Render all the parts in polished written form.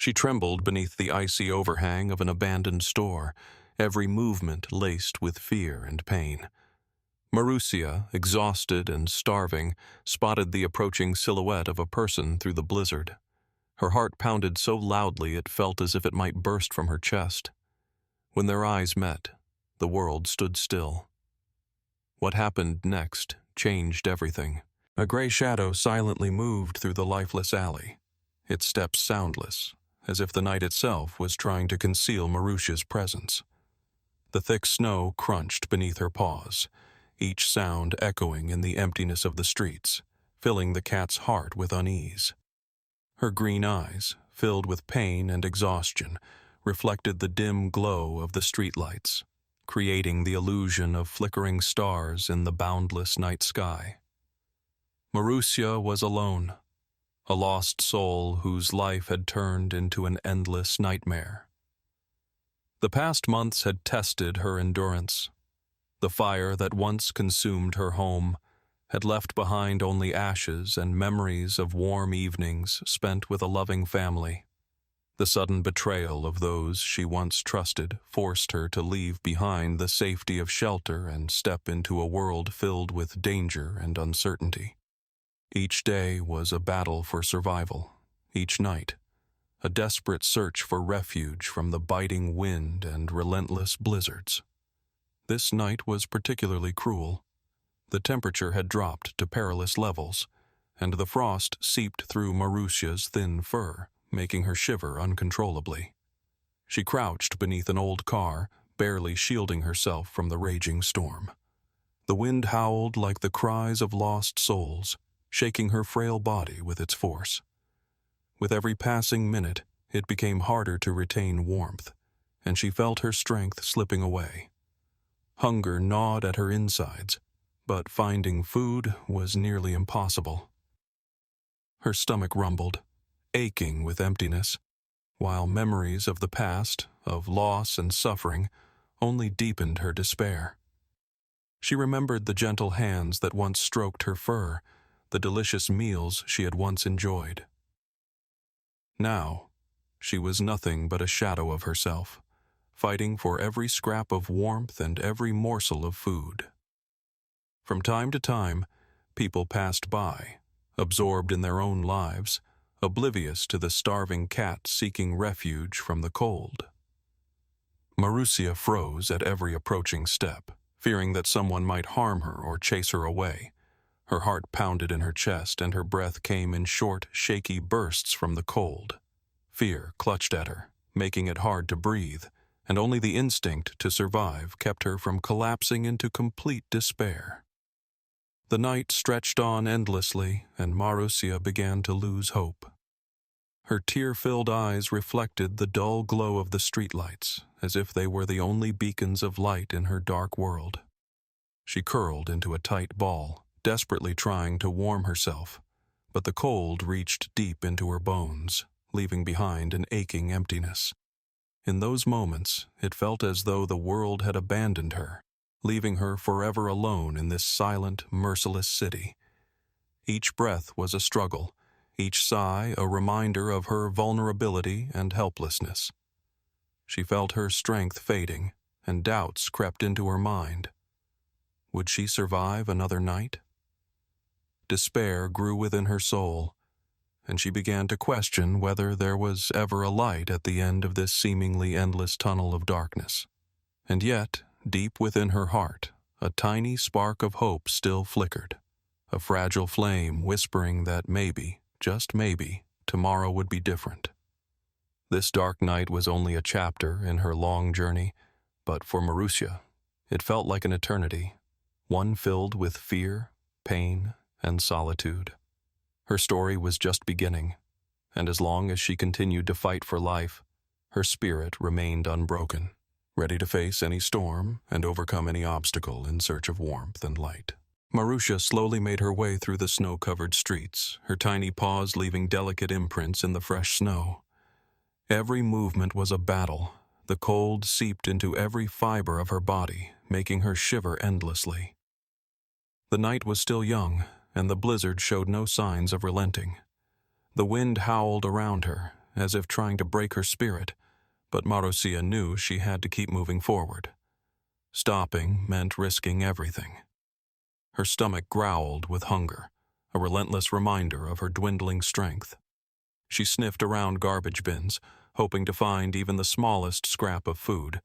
She trembled beneath the icy overhang of an abandoned store, every movement laced with fear and pain. Marussia, exhausted and starving, spotted the approaching silhouette of a person through the blizzard. Her heart pounded so loudly it felt as if it might burst from her chest. When their eyes met, the world stood still. What happened next changed everything. A gray shadow silently moved through the lifeless alley, its steps soundless, as if the night itself was trying to conceal Marussia's presence. The thick snow crunched beneath her paws, each sound echoing in the emptiness of the streets, filling the cat's heart with unease. Her green eyes, filled with pain and exhaustion, reflected the dim glow of the streetlights, creating the illusion of flickering stars in the boundless night sky. Marussia was alone, a lost soul whose life had turned into an endless nightmare. The past months had tested her endurance. The fire that once consumed her home had left behind only ashes and memories of warm evenings spent with a loving family. The sudden betrayal of those she once trusted forced her to leave behind the safety of shelter and step into a world filled with danger and uncertainty. Each day was a battle for survival, each night a desperate search for refuge from the biting wind and relentless blizzards. This night was particularly cruel. The temperature had dropped to perilous levels, and the frost seeped through Marussia's thin fur, making her shiver uncontrollably. She crouched beneath an old car, barely shielding herself from the raging storm. The wind howled like the cries of lost souls, shaking her frail body with its force. With every passing minute, it became harder to retain warmth, and she felt her strength slipping away. Hunger gnawed at her insides, but finding food was nearly impossible. Her stomach rumbled, aching with emptiness, while memories of the past, of loss and suffering, only deepened her despair. She remembered the gentle hands that once stroked her fur, the delicious meals she had once enjoyed. Now, she was nothing but a shadow of herself, fighting for every scrap of warmth and every morsel of food. From time to time, people passed by, absorbed in their own lives, oblivious to the starving cat seeking refuge from the cold. Marussia froze at every approaching step, fearing that someone might harm her or chase her away. Her heart pounded in her chest and her breath came in short, shaky bursts from the cold. Fear clutched at her, making it hard to breathe, and only the instinct to survive kept her from collapsing into complete despair. The night stretched on endlessly, and Marussia began to lose hope. Her tear-filled eyes reflected the dull glow of the streetlights, as if they were the only beacons of light in her dark world. She curled into a tight ball, desperately trying to warm herself, but the cold reached deep into her bones, leaving behind an aching emptiness. In those moments, it felt as though the world had abandoned her, leaving her forever alone in this silent, merciless city. Each breath was a struggle, each sigh a reminder of her vulnerability and helplessness. She felt her strength fading, and doubts crept into her mind. Would she survive another night? Despair grew within her soul, and she began to question whether there was ever a light at the end of this seemingly endless tunnel of darkness. And yet, deep within her heart, a tiny spark of hope still flickered, a fragile flame whispering that maybe, just maybe, tomorrow would be different. This dark night was only a chapter in her long journey, but for Marussia, it felt like an eternity, one filled with fear, pain, and solitude. Her story was just beginning, and as long as she continued to fight for life, her spirit remained unbroken, ready to face any storm and overcome any obstacle in search of warmth and light. Marussia slowly made her way through the snow-covered streets, her tiny paws leaving delicate imprints in the fresh snow. Every movement was a battle. The cold seeped into every fiber of her body, making her shiver endlessly. The night was still young, and the blizzard showed no signs of relenting. The wind howled around her, as if trying to break her spirit, but Marussia knew she had to keep moving forward. Stopping meant risking everything. Her stomach growled with hunger, a relentless reminder of her dwindling strength. She sniffed around garbage bins, hoping to find even the smallest scrap of food,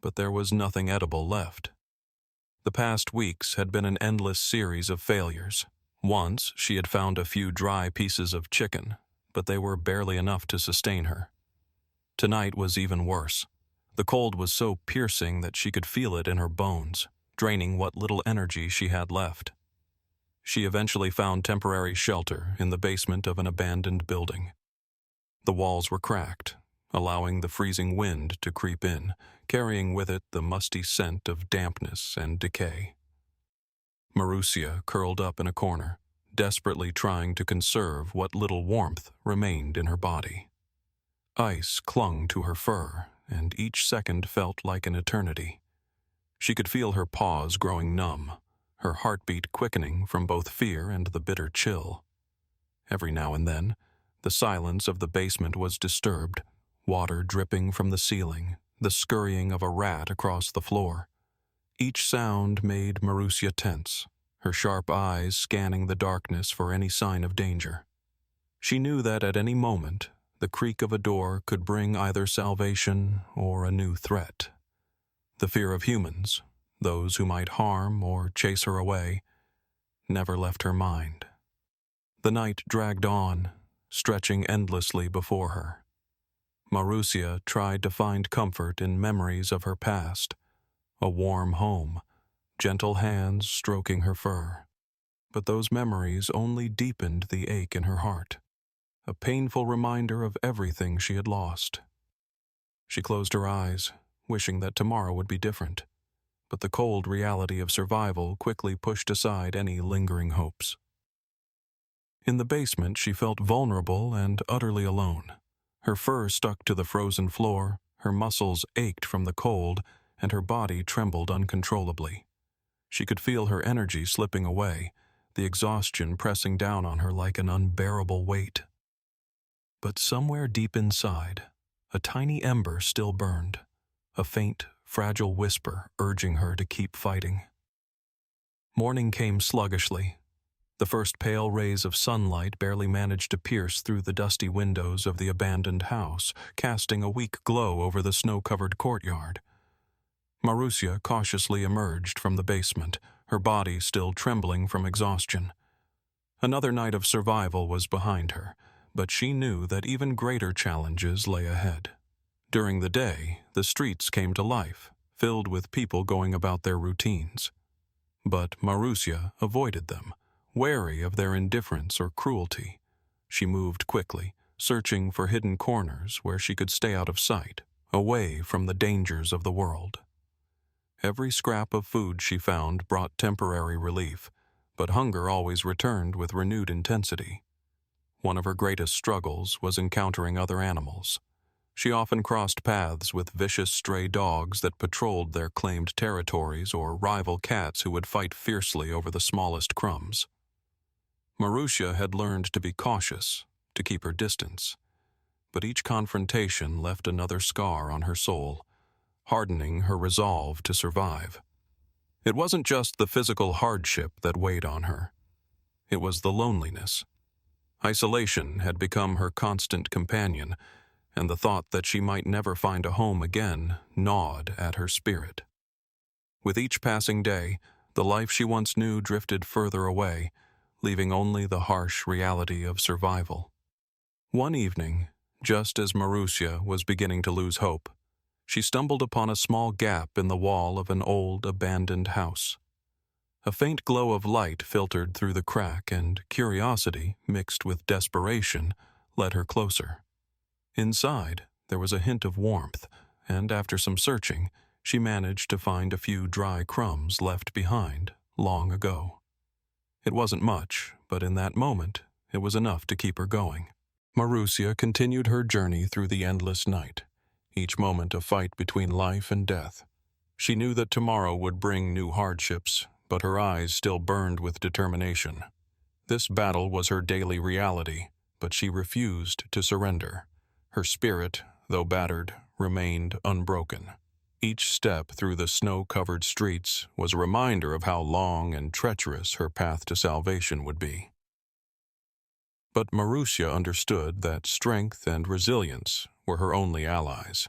but there was nothing edible left. The past weeks had been an endless series of failures. Once, she had found a few dry pieces of chicken, but they were barely enough to sustain her. Tonight was even worse. The cold was so piercing that she could feel it in her bones, draining what little energy she had left. She eventually found temporary shelter in the basement of an abandoned building. The walls were cracked, allowing the freezing wind to creep in, carrying with it the musty scent of dampness and decay. Marussia curled up in a corner, desperately trying to conserve what little warmth remained in her body. Ice clung to her fur, and each second felt like an eternity. She could feel her paws growing numb, her heartbeat quickening from both fear and the bitter chill. Every now and then, the silence of the basement was disturbed, water dripping from the ceiling, the scurrying of a rat across the floor. Each sound made Marussia tense, her sharp eyes scanning the darkness for any sign of danger. She knew that at any moment, the creak of a door could bring either salvation or a new threat. The fear of humans, those who might harm or chase her away, never left her mind. The night dragged on, stretching endlessly before her. Marussia tried to find comfort in memories of her past, a warm home, gentle hands stroking her fur. But those memories only deepened the ache in her heart, a painful reminder of everything she had lost. She closed her eyes, wishing that tomorrow would be different, but the cold reality of survival quickly pushed aside any lingering hopes. In the basement, she felt vulnerable and utterly alone. Her fur stuck to the frozen floor, her muscles ached from the cold, and her body trembled uncontrollably. She could feel her energy slipping away, the exhaustion pressing down on her like an unbearable weight. But somewhere deep inside, a tiny ember still burned, a faint, fragile whisper urging her to keep fighting. Morning came sluggishly. The first pale rays of sunlight barely managed to pierce through the dusty windows of the abandoned house, casting a weak glow over the snow-covered courtyard. Marussia cautiously emerged from the basement, her body still trembling from exhaustion. Another night of survival was behind her, but she knew that even greater challenges lay ahead. During the day, the streets came to life, filled with people going about their routines. But Marussia avoided them, wary of their indifference or cruelty. She moved quickly, searching for hidden corners where she could stay out of sight, away from the dangers of the world. Every scrap of food she found brought temporary relief, but hunger always returned with renewed intensity. One of her greatest struggles was encountering other animals. She often crossed paths with vicious stray dogs that patrolled their claimed territories or rival cats who would fight fiercely over the smallest crumbs. Marussia had learned to be cautious, to keep her distance, but each confrontation left another scar on her soul, hardening her resolve to survive. It wasn't just the physical hardship that weighed on her. It was the loneliness. Isolation had become her constant companion, and the thought that she might never find a home again gnawed at her spirit. With each passing day, the life she once knew drifted further away, leaving only the harsh reality of survival. One evening, just as Marussia was beginning to lose hope, she stumbled upon a small gap in the wall of an old, abandoned house. A faint glow of light filtered through the crack, and curiosity, mixed with desperation, led her closer. Inside, there was a hint of warmth, and after some searching, she managed to find a few dry crumbs left behind long ago. It wasn't much, but in that moment, it was enough to keep her going. Marussia continued her journey through the endless night, each moment a fight between life and death. She knew that tomorrow would bring new hardships, but her eyes still burned with determination. This battle was her daily reality, but she refused to surrender. Her spirit, though battered, remained unbroken. Each step through the snow-covered streets was a reminder of how long and treacherous her path to salvation would be. But Marussia understood that strength and resilience were her only allies.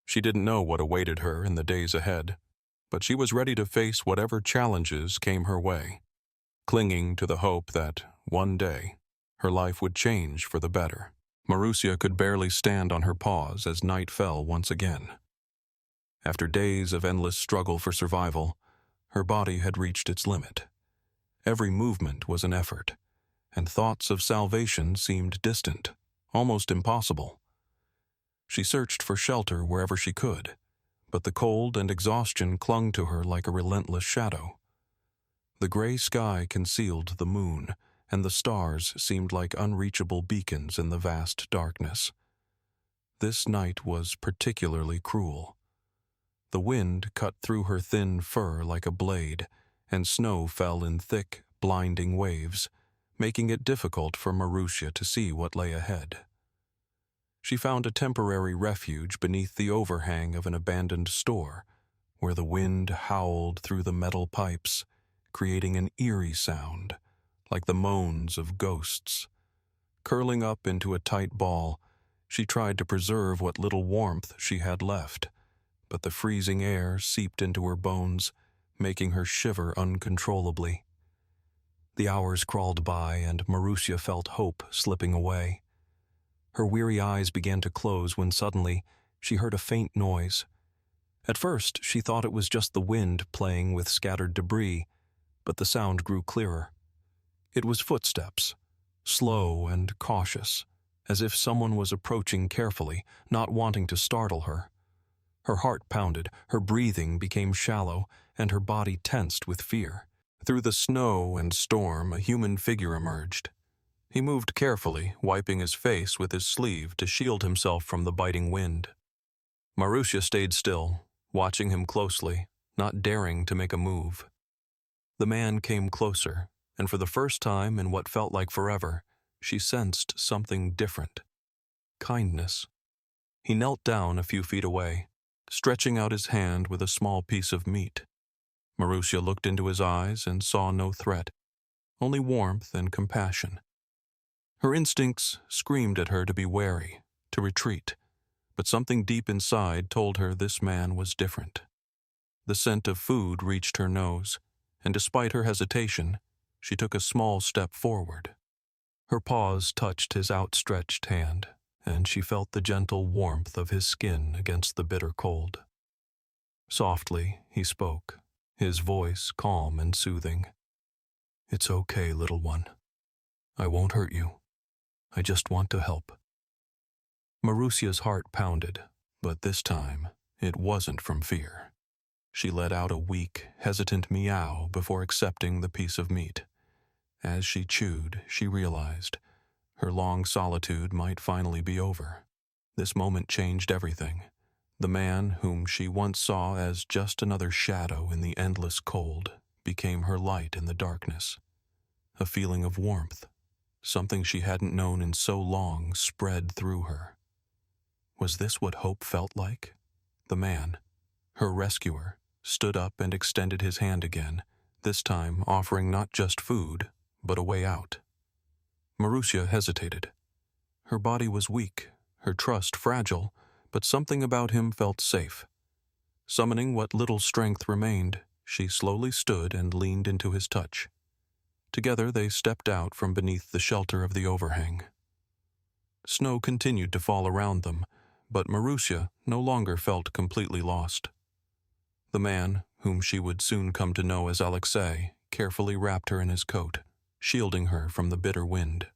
She didn't know what awaited her in the days ahead, but she was ready to face whatever challenges came her way, clinging to the hope that, one day, her life would change for the better. Marussia could barely stand on her paws as night fell once again. After days of endless struggle for survival, her body had reached its limit. Every movement was an effort, and thoughts of salvation seemed distant, almost impossible. She searched for shelter wherever she could, but the cold and exhaustion clung to her like a relentless shadow. The gray sky concealed the moon, and the stars seemed like unreachable beacons in the vast darkness. This night was particularly cruel. The wind cut through her thin fur like a blade, and snow fell in thick, blinding waves, making it difficult for Marussia to see what lay ahead. She found a temporary refuge beneath the overhang of an abandoned store, where the wind howled through the metal pipes, creating an eerie sound, like the moans of ghosts. Curling up into a tight ball, she tried to preserve what little warmth she had left, but the freezing air seeped into her bones, making her shiver uncontrollably. The hours crawled by, and Marussia felt hope slipping away. Her weary eyes began to close when suddenly she heard a faint noise. At first, she thought it was just the wind playing with scattered debris, but the sound grew clearer. It was footsteps, slow and cautious, as if someone was approaching carefully, not wanting to startle her. Her heart pounded, her breathing became shallow, and her body tensed with fear. Through the snow and storm, a human figure emerged. He moved carefully, wiping his face with his sleeve to shield himself from the biting wind. Marussia stayed still, watching him closely, not daring to make a move. The man came closer, and for the first time in what felt like forever, she sensed something different. Kindness. He knelt down a few feet away, stretching out his hand with a small piece of meat. Marussia looked into his eyes and saw no threat, only warmth and compassion. Her instincts screamed at her to be wary, to retreat, but something deep inside told her this man was different. The scent of food reached her nose, and despite her hesitation, she took a small step forward. Her paws touched his outstretched hand, and she felt the gentle warmth of his skin against the bitter cold. Softly, he spoke, his voice calm and soothing. "It's okay, little one. I won't hurt you. I just want to help." Marussia's heart pounded, but this time it wasn't from fear. She let out a weak, hesitant meow before accepting the piece of meat. As she chewed, she realized her long solitude might finally be over. This moment changed everything. The man whom she once saw as just another shadow in the endless cold became her light in the darkness. A feeling of warmth, something she hadn't known in so long, spread through her. Was this what hope felt like? The man, her rescuer, stood up and extended his hand again, this time offering not just food, but a way out. Marussia hesitated. Her body was weak, her trust fragile, but something about him felt safe. Summoning what little strength remained, she slowly stood and leaned into his touch. Together they stepped out from beneath the shelter of the overhang. Snow continued to fall around them, but Marussia no longer felt completely lost. The man, whom she would soon come to know as Alexei, carefully wrapped her in his coat, shielding her from the bitter wind.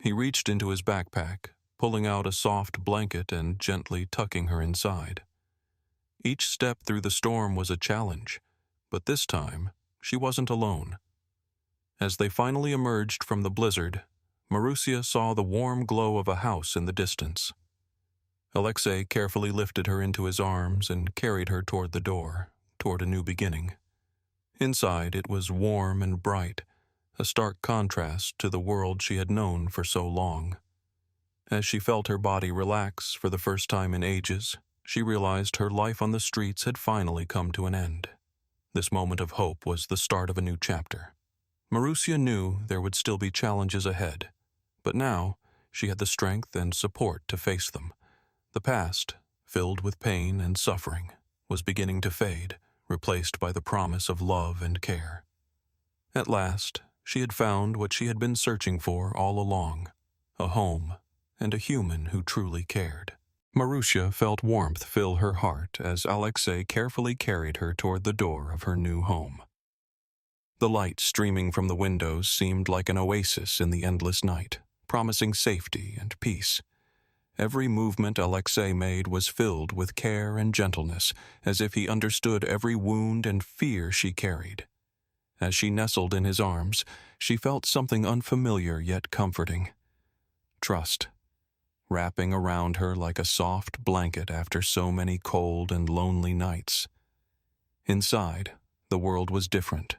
He reached into his backpack, pulling out a soft blanket and gently tucking her inside. Each step through the storm was a challenge, but this time she wasn't alone. As they finally emerged from the blizzard, Marussia saw the warm glow of a house in the distance. Alexei carefully lifted her into his arms and carried her toward the door, toward a new beginning. Inside, it was warm and bright, a stark contrast to the world she had known for so long. As she felt her body relax for the first time in ages, she realized her life on the streets had finally come to an end. This moment of hope was the start of a new chapter. Marussia knew there would still be challenges ahead, but now she had the strength and support to face them. The past, filled with pain and suffering, was beginning to fade, replaced by the promise of love and care. At last, she had found what she had been searching for all along, a home and a human who truly cared. Marussia felt warmth fill her heart as Alexei carefully carried her toward the door of her new home. The light streaming from the windows seemed like an oasis in the endless night, promising safety and peace. Every movement Alexei made was filled with care and gentleness, as if he understood every wound and fear she carried. As she nestled in his arms, she felt something unfamiliar yet comforting. Trust, wrapping around her like a soft blanket after so many cold and lonely nights. Inside, the world was different.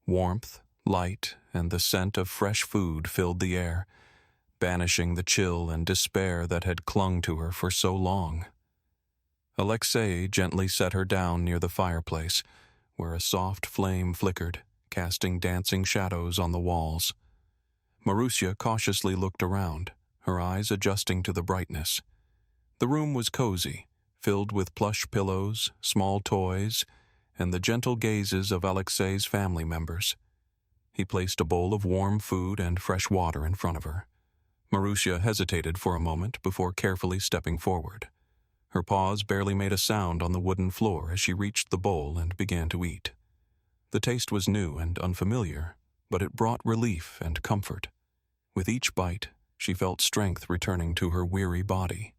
Warmth, light, and the scent of fresh food filled the air, banishing the chill and despair that had clung to her for so long. Alexei gently set her down near the fireplace, where a soft flame flickered, casting dancing shadows on the walls. Marussia cautiously looked around, her eyes adjusting to the brightness. The room was cozy, filled with plush pillows, small toys, and the gentle gazes of Alexei's family members. He placed a bowl of warm food and fresh water in front of her. Marussia hesitated for a moment before carefully stepping forward. Her paws barely made a sound on the wooden floor as she reached the bowl and began to eat. The taste was new and unfamiliar, but it brought relief and comfort. With each bite, she felt strength returning to her weary body.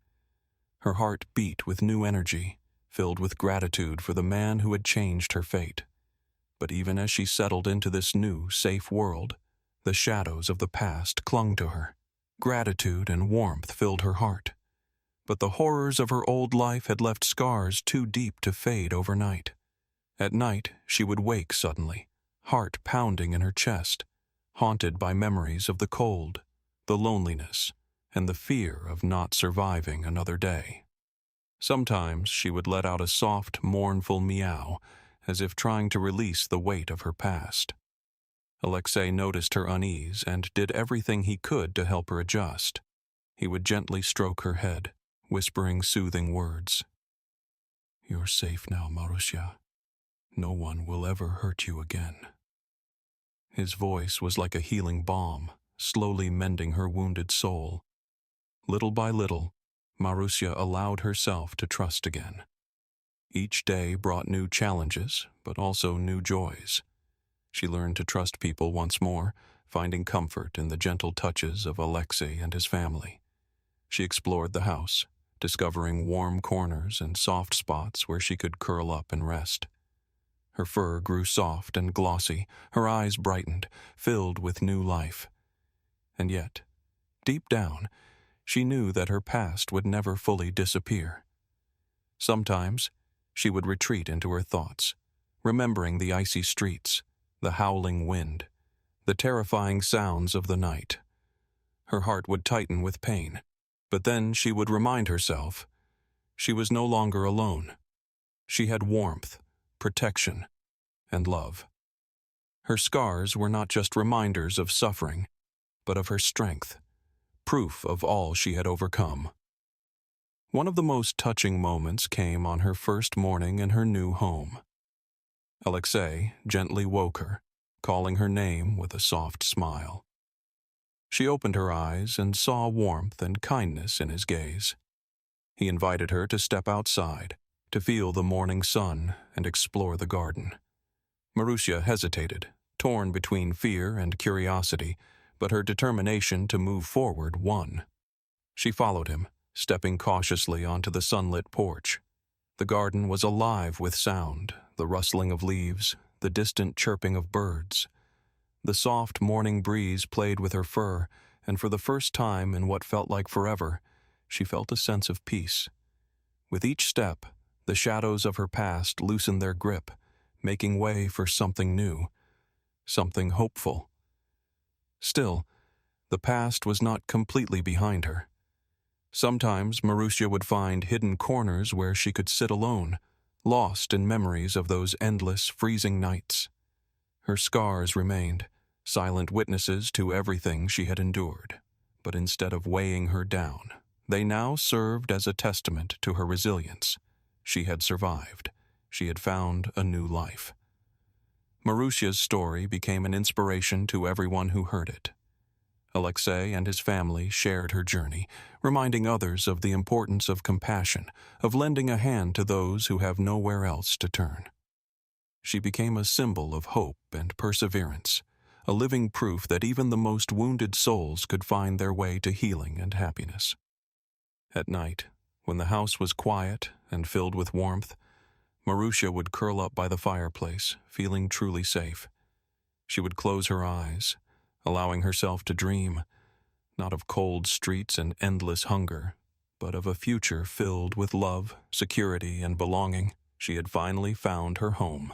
Her heart beat with new energy, filled with gratitude for the man who had changed her fate. But even as she settled into this new, safe world, the shadows of the past clung to her. Gratitude and warmth filled her heart. But the horrors of her old life had left scars too deep to fade overnight. At night, she would wake suddenly, heart pounding in her chest, haunted by memories of the cold, the loneliness, and the fear of not surviving another day. Sometimes she would let out a soft, mournful meow, as if trying to release the weight of her past. Alexei noticed her unease and did everything he could to help her adjust. He would gently stroke her head, whispering soothing words. "You're safe now, Marussia. No one will ever hurt you again." His voice was like a healing balm, slowly mending her wounded soul. Little by little, Marussia allowed herself to trust again. Each day brought new challenges, but also new joys. She learned to trust people once more, finding comfort in the gentle touches of Alexei and his family. She explored the house, discovering warm corners and soft spots where she could curl up and rest. Her fur grew soft and glossy, her eyes brightened, filled with new life. And yet, deep down, she knew that her past would never fully disappear. Sometimes, she would retreat into her thoughts, remembering the icy streets, the howling wind, the terrifying sounds of the night. Her heart would tighten with pain, but then she would remind herself she was no longer alone. She had warmth, protection, and love. Her scars were not just reminders of suffering, but of her strength, proof of all she had overcome. One of the most touching moments came on her first morning in her new home. Alexei gently woke her, calling her name with a soft smile. She opened her eyes and saw warmth and kindness in his gaze. He invited her to step outside, to feel the morning sun and explore the garden. Marussia hesitated, torn between fear and curiosity, but her determination to move forward won. She followed him, stepping cautiously onto the sunlit porch. The garden was alive with sound, the rustling of leaves, the distant chirping of birds. The soft morning breeze played with her fur, and for the first time in what felt like forever, she felt a sense of peace. With each step, the shadows of her past loosened their grip, making way for something new, something hopeful. Still, the past was not completely behind her. Sometimes Marussia would find hidden corners where she could sit alone, lost in memories of those endless, freezing nights. Her scars remained, silent witnesses to everything she had endured. But instead of weighing her down, they now served as a testament to her resilience. She had survived. She had found a new life. Marussia's story became an inspiration to everyone who heard it. Alexei and his family shared her journey, reminding others of the importance of compassion, of lending a hand to those who have nowhere else to turn. She became a symbol of hope and perseverance, a living proof that even the most wounded souls could find their way to healing and happiness. At night, when the house was quiet and filled with warmth, Marussia would curl up by the fireplace, feeling truly safe. She would close her eyes, allowing herself to dream, not of cold streets and endless hunger, but of a future filled with love, security, and belonging. She had finally found her home.